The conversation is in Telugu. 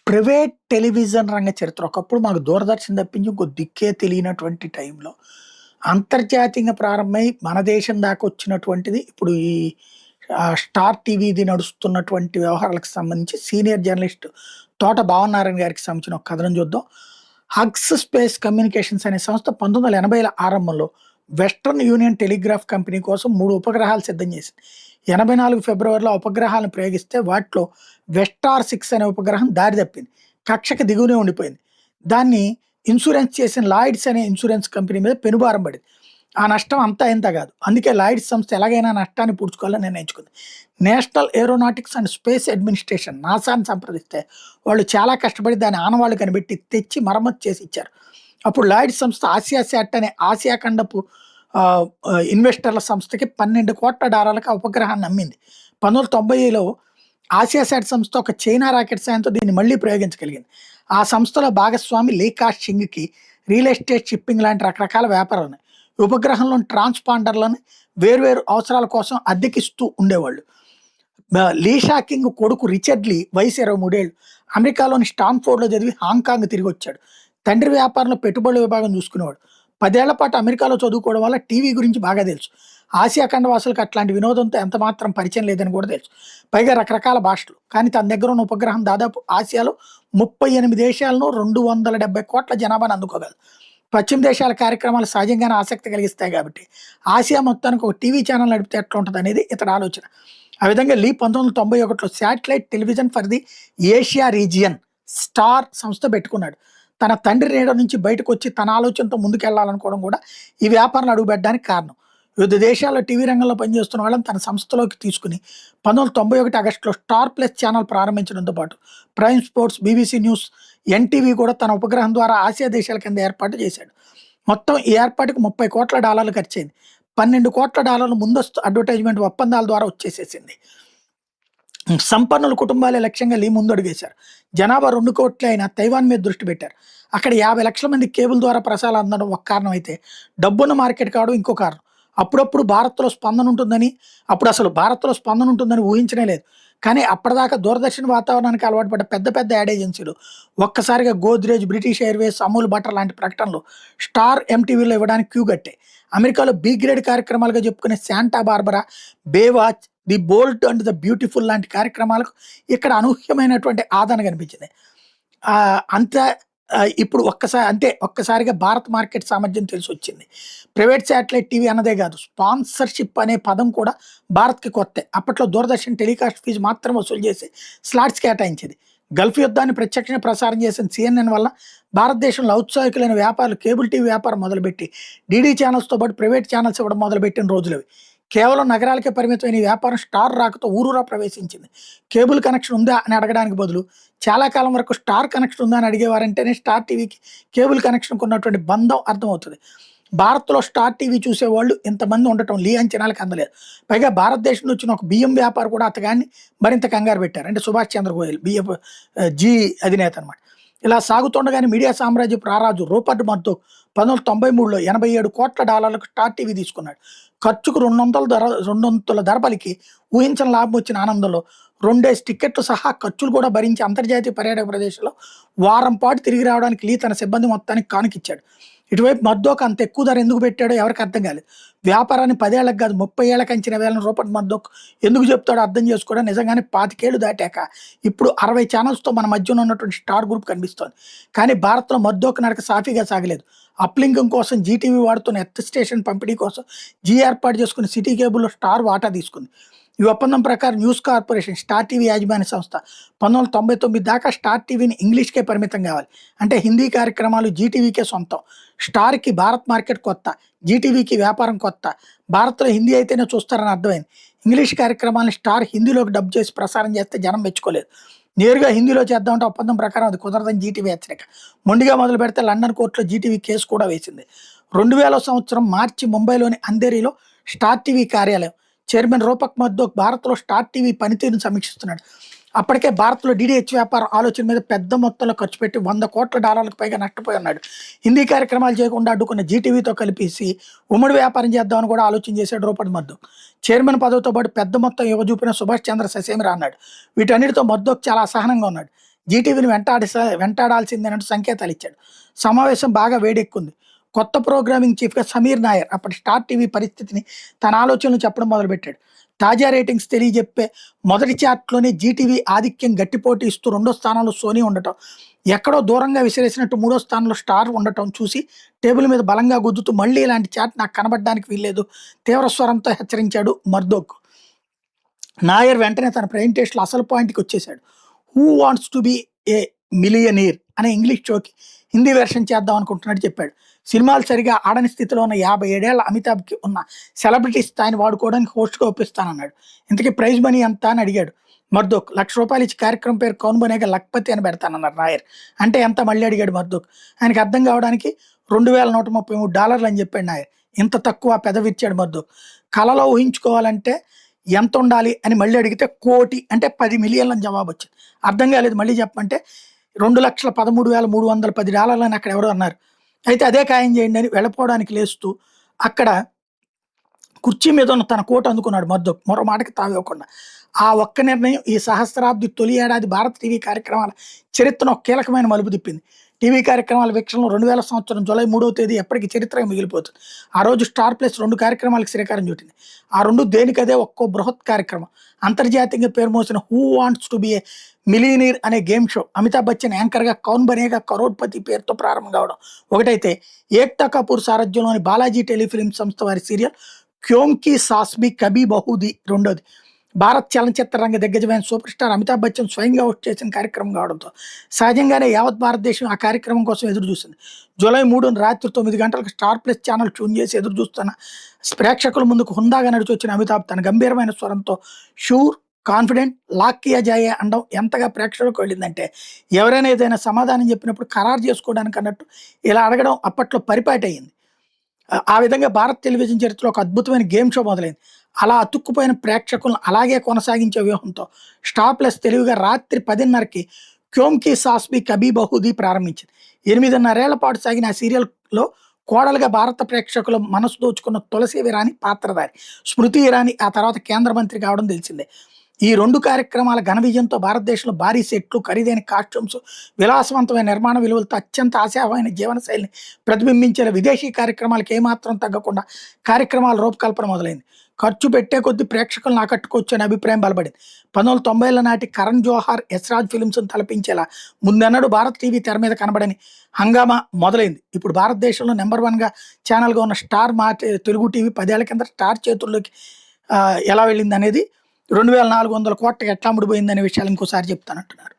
ప్రైవేట్ టెలివిజన్ రంగ చరిత్ర. ఒకప్పుడు మాకు దూరదర్శన్ తప్పించి ఇంకో దిక్కే తెలియనటువంటి టైంలో, అంతర్జాతీయంగా ప్రారంభమై మన దేశం దాకా వచ్చినటువంటిది ఇప్పుడు ఈ స్టార్ టీవీది నడుస్తున్నటువంటి వ్యవహారాలకు సంబంధించి సీనియర్ జర్నలిస్ట్ తోట భావనారాయణ గారికి సంబంధించిన ఒక కథనం చూద్దాం. హగ్స్ స్పేస్ కమ్యూనికేషన్స్ అనే సంస్థ 1980ల ఆరంభంలో వెస్టర్న్ యూనియన్ టెలిగ్రాఫ్ కంపెనీ కోసం 3 ఉపగ్రహాలు సిద్ధం చేసింది. 84 ఫిబ్రవరిలో ఆ ఉపగ్రహాలను ప్రయోగిస్తే వాటిలో వెస్టార్ 6 అనే ఉపగ్రహం దారి తప్పింది. కక్షకి దిగువనే ఉండిపోయింది. దాన్ని ఇన్సూరెన్స్ చేసిన లాయిడ్స్ అనే ఇన్సూరెన్స్ కంపెనీ మీద పెనుభారం పడింది. ఆ నష్టం అంతా ఇంత కాదు. అందుకే లాయిడ్స్ సంస్థ ఎలాగైనా నష్టాన్ని పూడ్చుకోవాలని నిర్ణయించుకుంది. National aeronautics and space administration నాసాని సంప్రదిస్తే వాళ్ళు చాలా కష్టపడి దాని ఆనవాళ్లు కనిపెట్టి తెచ్చి మరమ్మతు చేసి ఇచ్చారు. అప్పుడు లాయిడ్స్ సంస్థ ఆసియా శాట్ అనే ఆసియా ఖండపు ఇన్వెస్టర్ల సంస్థకి $12 కోట్ల ఆ ఉపగ్రహాన్ని అమ్మింది. 1990లో ఆసియా శాట్ సంస్థ ఒక చైనా రాకెట్ సాయంతో దీన్ని మళ్ళీ ప్రయోగించగలిగింది. ఆ సంస్థలో భాగస్వామి లీకా సింగ్కి రియల్ ఎస్టేట్, షిప్పింగ్ లాంటి రకరకాల వ్యాపారాలు ఉన్నాయి. ఈ ఉపగ్రహంలోని ట్రాన్స్పాండర్లను వేర్వేరు అవసరాల కోసం అద్దెకిస్తూ ఉండేవాళ్ళు. లీషా కింగ్ కొడుకు రిచర్డ్ లీ వయసు 23 ఏళ్ళు. అమెరికాలోని స్టాన్ఫోర్డ్లో చదివి హాంకాంగ్ తిరిగి వచ్చాడు. తండ్రి వ్యాపారంలో పెట్టుబడుల విభాగం చూసుకునేవాడు. 10 ఏళ్ల పాటు అమెరికాలో చదువుకోవడం వల్ల టీవీ గురించి బాగా తెలుసు. ఆసియా ఖండవాసులకు అట్లాంటి వినోదంతో ఎంత మాత్రం పరిచయం లేదని కూడా తెలుసు. పైగా రకరకాల భాషలు. కానీ తన దగ్గర ఉన్న ఉపగ్రహం దాదాపు ఆసియాలో 38 దేశాలను 270 కోట్ల జనాభాను అందుకోగలదు. పశ్చిమ దేశాల కార్యక్రమాలు సహజంగానే ఆసక్తి కలిగిస్తాయి కాబట్టి ఆసియా మొత్తానికి ఒక టీవీ ఛానల్ నడిపితే ఎట్లా ఉంటుంది అనేది ఇతర ఆలోచన. ఆ విధంగా లీ 1991లో satellite television for the Asia region Star సంస్థ పెట్టుకున్నాడు. తన తండ్రి నీడ నుంచి బయటకు వచ్చి తన ఆలోచనతో ముందుకెళ్లాలనుకోవడం కూడా ఈ వ్యాపారాలు అడుగుపెట్టడానికి కారణం. వివిధ దేశాల్లో టీవీ రంగంలో పనిచేస్తున్న వాళ్ళని తన సంస్థలోకి తీసుకుని 1991 ఆగస్టులో స్టార్ ప్లస్ ఛానల్ ప్రారంభించడంతో పాటు prime sports, BBC news, NTV కూడా తన ఉపగ్రహం ద్వారా ఆసియా దేశాల కింద ఏర్పాటు చేశాడు. మొత్తం ఈ ఏర్పాటుకు $30 కోట్ల ఖర్చయింది. $12 కోట్ల ముందస్తు అడ్వర్టైజ్మెంట్ ఒప్పందాల ద్వారా వచ్చేసేసింది. సంపన్నుల కుటుంబాలే లక్ష్యంగా లీ ముందడుగేశారు. జనాభా 2 కోట్లే అయినా తైవాన్ మీద దృష్టి పెట్టారు. అక్కడ 50 లక్షల మంది కేబుల్ ద్వారా ప్రసారాలు అందడం ఒక కారణం అయితే, డబ్బున్న మార్కెట్ కావడం ఇంకో కారణం. అప్పుడప్పుడు భారత్లో స్పందన ఉంటుందని, అప్పుడు అసలు భారత్లో స్పందన ఉంటుందని ఊహించనే లేదు. కానీ అప్పటిదాకా దూరదర్శన్ వాతావరణానికి అలవాటు పడ్డ పెద్ద పెద్ద యాడ్ ఏజెన్సీలు ఒక్కసారిగా Godrej, British Airways, Amul butter లాంటి ప్రకటనలు స్టార్ ఎంటీవీలో ఇవ్వడానికి క్యూ కట్టాయి. అమెరికాలో బి గ్రేడ్ కార్యక్రమాలుగా చెప్పుకునే Santa Barbara, Baywatch, the bold and the beautiful లాంటి కార్యక్రమాలకు ఇక్కడ అనూహ్యమైనటువంటి ఆదరణ కనిపించింది. అంత ఇప్పుడు ఒక్కసారిగా భారత్ మార్కెట్ సామర్థ్యం తెలిసి వచ్చింది. ప్రైవేట్ శాటిలైట్ టీవీ అన్నదే కాదు, స్పాన్సర్షిప్ అనే పదం కూడా భారత్కి కొత్తే. అప్పట్లో దూరదర్శన్ టెలికాస్ట్ ఫీజు మాత్రం వసూలు చేసి స్లాట్స్ కేటాయించేది. గల్ఫ్ యుద్ధాన్ని ప్రత్యక్షంగా ప్రసారం చేసిన సిఎన్ఎన్ వల్ల భారతదేశంలో ఔత్సాహికులైన వ్యాపారులు కేబుల్ టీవీ వ్యాపారం మొదలుపెట్టి డీడీ ఛానల్స్తో పాటు ప్రైవేట్ ఛానల్స్ ఇవ్వడం మొదలుపెట్టిన రోజులవి. కేవలం నగరాలకే పరిమితమైన ఈ వ్యాపారం స్టార్ రాకతో ఊరూరా ప్రవేశించింది. కేబుల్ కనెక్షన్ ఉందా అని అడగడానికి బదులు చాలా కాలం వరకు స్టార్ కనెక్షన్ ఉందా అని అడిగేవారంటేనే స్టార్ టీవీకి కేబుల్ కనెక్షన్కు ఉన్నటువంటి బంధం అర్థమవుతుంది. భారత్లో స్టార్ టీవీ చూసేవాళ్ళు ఇంతమంది ఉండటం లీ అంచనాలకు అందలేదు. పైగా భారతదేశం వచ్చిన ఒక బియ్యం వ్యాపారి కూడా అతగాన్ని మరింత కంగారు పెట్టారు. అంటే సుభాష్ చంద్ర గోయల్, జీ అధినేత అనమాట. ఇలా సాగుతుండగానే మీడియా సామ్రాజ్యపు రారాజు రూపర్ట్ మర్దోక్ 1993లో $87 కోట్ల స్టార్ టీవీ తీసుకున్నాడు. ఖర్చుకు 200 ధర పలికి ఊహించిన లాభం వచ్చిన ఆనందంలో 2 టికెట్లు సహా ఖర్చులు కూడా భరించి అంతర్జాతీయ పర్యాటక ప్రదేశంలో వారం పాటు తిరిగి రావడానికి లీ తన సిబ్బంది మొత్తానికి కానుకిచ్చాడు. ఇటువైపు మర్దోక్ అంత ఎక్కువ ధర ఎందుకు పెట్టాడో ఎవరికి అర్థం కాలేదు. వ్యాపారాన్ని 10 ఏళ్లకు కాదు 30 ఏళ్లకు అంచనా వేయాలని రూపర్ట్ మర్దోక్ ఎందుకు చెప్తాడో అర్థం చేసుకోవడం నిజంగానే 25 ఏళ్ళు దాటాక ఇప్పుడు 60 ఛానల్స్తో మన మధ్యన ఉన్నటువంటి స్టార్ గ్రూప్ కనిపిస్తోంది. కానీ భారత్లో మర్దోక్ నడక సాఫీగా సాగలేదు. అప్లింకం కోసం జీటీవీ వాడుతున్న ఎర్త్ స్టేషన్ పంపిణీ కోసం జీ ఏర్పాటు చేసుకుని సిటీ కేబుల్లో స్టార్ వాటా తీసుకుంది. ఈ ఒప్పందం ప్రకారం న్యూస్ కార్పొరేషన్, స్టార్ టీవీ యాజమాన్య సంస్థ 1999 దాకా స్టార్ టీవీని ఇంగ్లీష్కే పరిమితం కావాలి. అంటే హిందీ కార్యక్రమాలు జీటీవీకే సొంతం. స్టార్కి భారత్ మార్కెట్ కొత్త, జీటీవీకి వ్యాపారం కొత్త. భారత్లో హిందీ అయితేనే చూస్తారని అర్థమైంది. ఇంగ్లీష్ కార్యక్రమాలను స్టార్ హిందీలోకి డబ్ చేసి ప్రసారం చేస్తే జనం మెచ్చుకోలేదు. నేరుగా హిందీలో చేద్దామంటే ఒప్పందం ప్రకారం అది కుదరదని జీటీవీ హెచ్చరిక. మొండిగా మొదలు పెడితే లండన్ కోర్టులో జీటీవీ కేసు కూడా వేసింది. 2000 సంవత్సరం మార్చి ముంబైలోని అంధేరిలో స్టార్ టీవీ కార్యాలయం చైర్మన్ రూపక్ మర్దోక్ భారత్లో స్టార్ టీవీ పనితీరును సమీక్షిస్తున్నాడు. అప్పటికే భారత్లో డీడీహెచ్ వ్యాపారం ఆలోచన మీద పెద్ద మొత్తంలో ఖర్చు పెట్టి $100 కోట్ల పైగా నష్టపోయి ఉన్నాడు. హిందీ కార్యక్రమాలు చేయకుండా అడ్డుకున్న జీటీవీతో కలిపేసి ఉమ్మడి వ్యాపారం చేద్దామని కూడా ఆలోచన చేశాడు రూపక్ మర్దోక్. చైర్మన్ పదవితో పాటు పెద్ద మొత్తం ఇవ్వజూపిన సుభాష్ చంద్ర ససేమిరా అన్నాడు. వీటన్నిటితో మర్దోక్ చాలా అసహనంగా ఉన్నాడు. జీటీవీని వెంటాడాల్సిందేనంటూ సంకేతాలు ఇచ్చాడు. సమావేశం బాగా వేడెక్కుంది. కొత్త ప్రోగ్రామింగ్ చీఫ్గా సమీర్ నాయర్ అప్పటి స్టార్ టీవీ పరిస్థితిని తన ఆలోచనలు చెప్పడం మొదలుపెట్టాడు. తాజా రేటింగ్స్ తెలియజెప్పే మొదటి చాట్లోనే జీటీవీ ఆధిక్యం గట్టిపోటీ ఇస్తూ రెండో స్థానంలో సోనీ ఉండటం, ఎక్కడో దూరంగా విసిరేసినట్టు మూడో స్థానంలో స్టార్ ఉండటం చూసి టేబుల్ మీద బలంగా గుద్దుతూ మళ్ళీ ఇలాంటి చాట్ నాకు కనబడడానికి వీల్లేదు తీవ్ర స్వరంతో హెచ్చరించాడు మర్దోక్. నాయర్ వెంటనే తన ప్రెజెంటేషన్లో అసలు పాయింట్కి వచ్చేశాడు. Who wants to be A millionaire అనే ఇంగ్లీష్ షోకి హిందీ వెర్షన్ చేద్దాం అనుకుంటున్నట్టు చెప్పాడు. సినిమాలు సరిగా ఆడని స్థితిలో ఉన్న 57 ఏళ్ల అమితాబ్కి ఉన్న సెలబ్రిటీ స్థాయిని వాడుకోవడానికి హోస్ట్గా ఒప్పిస్తానన్నాడు. ఇంతకీ ప్రైజ్ మనీ ఎంత అని అడిగాడు మర్దోక్. ₹1,00,000 ఇచ్చి కార్యక్రమం పేరు కౌన్ బనేగా లక్పతి అని పెడతానన్నారు నాయర్. అంటే ఎంత మళ్ళీ అడిగాడు మర్దోక్. ఆయనకి అర్థం కావడానికి $2,133 అని చెప్పాడు నాయర్. ఇంత తక్కువ పెదవిచ్చాడు మర్దోక్. కళలో ఊహించుకోవాలంటే ఎంత ఉండాలి అని మళ్ళీ అడిగితే కోటి అంటే 10 మిలియన్ల అని జవాబు వచ్చింది. అర్థం కాలేదు, మళ్ళీ చెప్పమంటే $2,13,310 అని అక్కడ ఎవరో అన్నారు. అయితే అదే ఖాయం చేయండి అని వెళ్ళిపోవడానికి లేస్తూ అక్కడ కుర్చీ మీద ఉన్న తన కోటు అందుకున్నాడు మర్దోక్ మరో మాటకి తావివ్వకుండా. ఆ ఒక్క నిర్ణయం ఈ సహస్రాబ్ది తొలి ఏడాది భారత టీవీ కార్యక్రమాల చరిత్రను ఒక కీలకమైన మలుపు తిప్పింది. టీవీ కార్యక్రమాల వీక్షణలో 2000 సంవత్సరం జూలై 3వ తేదీ ఎప్పటికీ చరిత్రగా మిగిలిపోతుంది. ఆ రోజు స్టార్ ప్లస్ 2 కార్యక్రమాలకు శ్రీకారం చుట్టింది. ఆ రెండు దేనికదే ఒక్కో బృహత్ కార్యక్రమం. అంతర్జాతీయంగా పేరు మోసిన హూ వాంట్స్ టు బి ఏ మిలీనీర్ అనే గేమ్ షో అమితాబ్ బచ్చన్ యాంకర్గా కౌన్ బనేగా కరోడ్పతి పేరుతో ప్రారంభం కావడం ఒకటైతే, ఏక్తా కపూర్ సారథ్యంలోని బాలాజీ టెలిఫిలిం సంస్థ వారి సీరియల్ క్యోం కీ సాస్ భీ కభీ బహూ థీ రెండోది. భారత్ చలనచిత్ర రంగ దిగ్గజమైన సూపర్ స్టార్ అమితాబ్ బచ్చన్ స్వయంగా హోస్ట్ చేసిన కార్యక్రమం కావడంతో సహజంగానే యావత్ భారతదేశం ఆ కార్యక్రమం కోసం ఎదురు చూసింది. జూలై 3న రాత్రి 9 గంటలకు స్టార్ ప్లస్ ఛానల్ ట్యూన్ చేసి ఎదురు చూస్తున్న ప్రేక్షకుల ముందుకు హుందాగా నడిచి వచ్చిన అమితాబ్ తన గంభీరమైన స్వరంతో షూర్, కాన్ఫిడెంట్, లాక్ కియా జాయే అనడం ఎంతగా ప్రేక్షకులకు వెళ్ళిందంటే, ఎవరైనా ఏదైనా సమాధానం చెప్పినప్పుడు ఖరారు చేసుకోవడానికి అన్నట్టు ఇలా అడగడం అప్పట్లో పరిపాటి అయింది. ఆ విధంగా భారత్ టెలివిజన్ చరిత్రలో ఒక అద్భుతమైన గేమ్ షో మొదలైంది. అలా అతుక్కుపోయిన ప్రేక్షకులను అలాగే కొనసాగించే వ్యూహంతో స్టార్ ప్లస్ తెలివిగా రాత్రి 10:30కి క్యోం కీ సాస్ భీ కభీ బహూ థీ ప్రారంభించింది. 8.5 ఏళ్ల పాటు సాగిన ఆ సీరియల్లో కోడలుగా భారత ప్రేక్షకుల మనసు దోచుకున్న తులసి ఇరానీ పాత్రధారి. స్మృతి ఇరానీ ఆ తర్వాత కేంద్ర మంత్రి కావడం తెలిసిందే. ఈ 2 కార్యక్రమాల ఘన విజయంతో భారతదేశంలో భారీ సెట్లు, ఖరీదైన కాస్ట్యూమ్స్, విలాసవంతమైన నిర్మాణ విలువలతో అత్యంత ఆశావహమైన జీవనశైలిని ప్రతిబింబించేలా విదేశీ కార్యక్రమాలకు ఏమాత్రం తగ్గకుండా కార్యక్రమాల రూపకల్పన మొదలైంది. ఖర్చు పెట్టే కొద్దీ ప్రేక్షకులను ఆకట్టుకోవచ్చు అనే అభిప్రాయం బలపడింది. 1990ల నాటి కరణ్ జోహార్, యశ్రాజ్ ఫిల్మ్స్ను తలపించేలా ముందెన్నడూ భారత్ టీవీ తెర మీద కనబడని హంగామా మొదలైంది. ఇప్పుడు భారతదేశంలో నెంబర్ 1గా ఛానల్గా ఉన్న స్టార్ తెలుగు టీవీ 10 ఏళ్ల కింద స్టార్ చేతుల్లోకి ఎలా వెళ్ళింది అనేది 2,400 కోట్లకి ఎట్లా ముడిపోయిందనే విషయాలు ఇంకోసారి చెప్తానంటున్నారు.